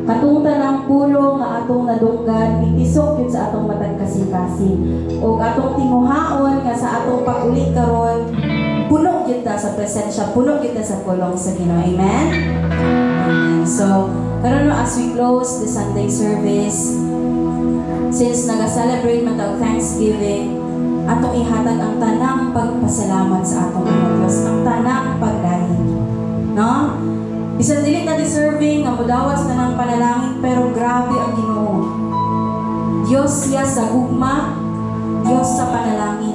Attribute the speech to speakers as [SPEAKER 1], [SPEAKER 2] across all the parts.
[SPEAKER 1] Katungtan ang pulo nga atong nadunggan, itisok yun sa atong matag kasing-kasing. O atong timuhaon nga sa atong pag-uli karon, puno yun ta sa presensya, puno yun ta sa kulong sa Ginoo. Amen? Amen. So, karon no, as we close the Sunday service, since naga-celebrate man tag Thanksgiving, atong ihatag ang tanang pagpasalamat sa atong mga Diyos, ang tanang pagdahil. No? Bisan dili ta deserving nga modawas na ng panalangin, pero grabe ang Ginoo. Diyos siya sa gugma, Diyos sa panalangin.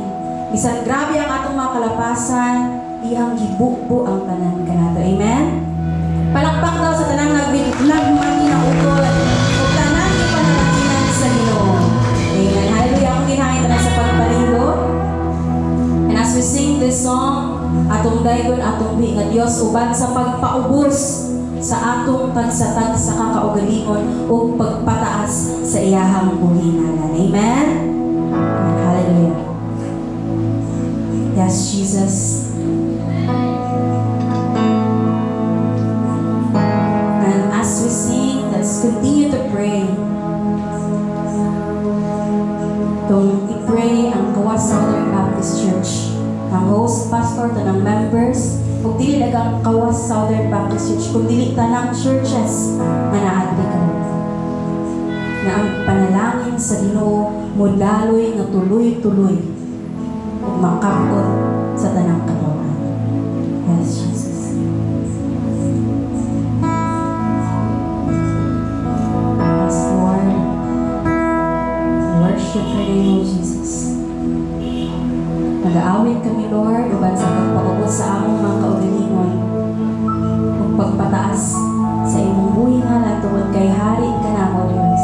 [SPEAKER 1] Bisan grabe ang atong mga kalapasan, iyang gibukbo ang tanan kanato. Amen? Palakpak daw sa tanang nagmaminautol o tanang ipanalanginan sa Ginoo. Amen. Hallelujah. Ang ginahangin tanan sa pagpalinggo. And as we sing this song, atong daygon atong nga Dios uban sa pagpaubos sa atong tagsatag sa kakaugalingon o pagpataas sa iyahang buhinanan. Amen? Hallelujah. Yes, Jesus. And as we sing, let's continue to pray. Itong i-pray ang Kawas Southern Baptist Church. Ang host pastor to ng members, kung dili nagang Kawas Southern Baptist Church, kung dili tanang churches na naadli ka. Na ang panalangin sa Ginoo modaloy nga tuloy-tuloy ug makapot sa tanang katawan. Yes, Jesus. Yes, Lord. Worship your name, O Jesus. Nag-aawit kami, Lord, uban sa pagpakubos sa among mga kaugalingon ug pagpataas sa imong buhi nga lang tungod kay hari ka na mo, Diyos.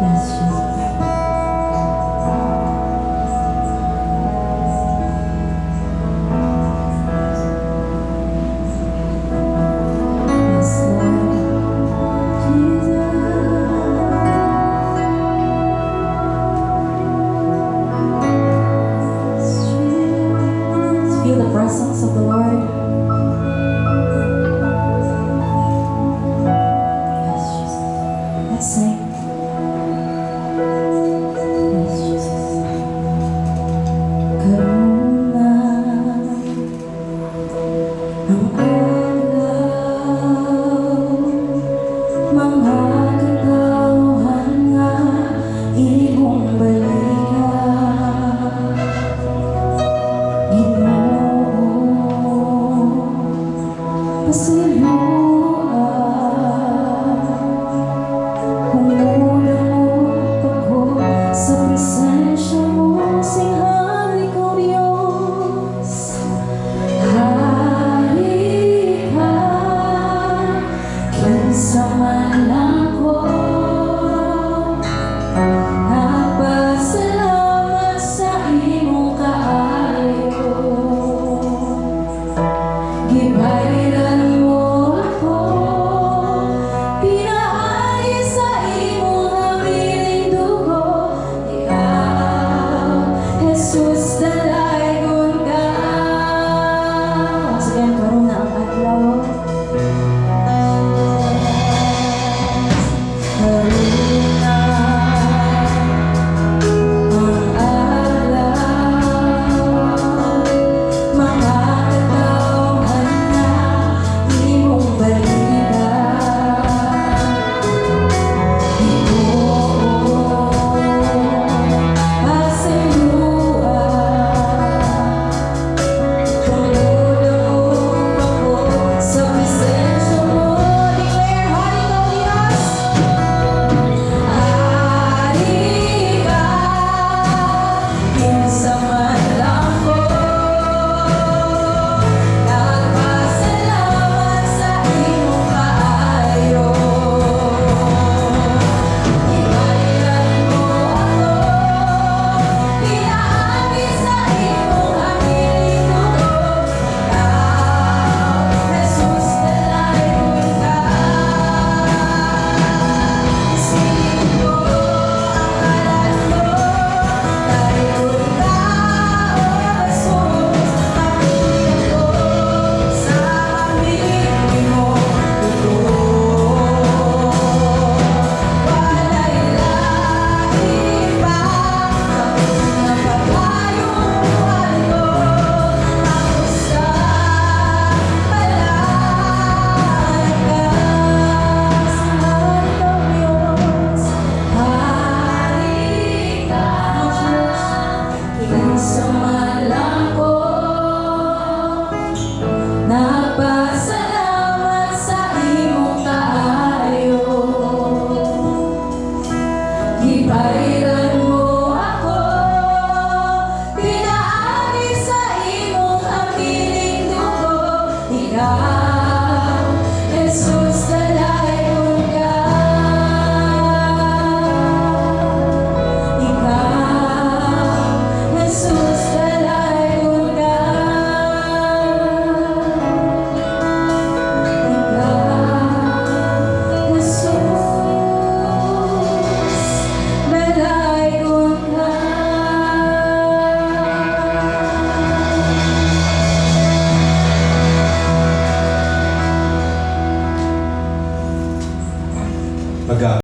[SPEAKER 1] Yes, Jesus. Yes, Lord. Jesus.
[SPEAKER 2] pag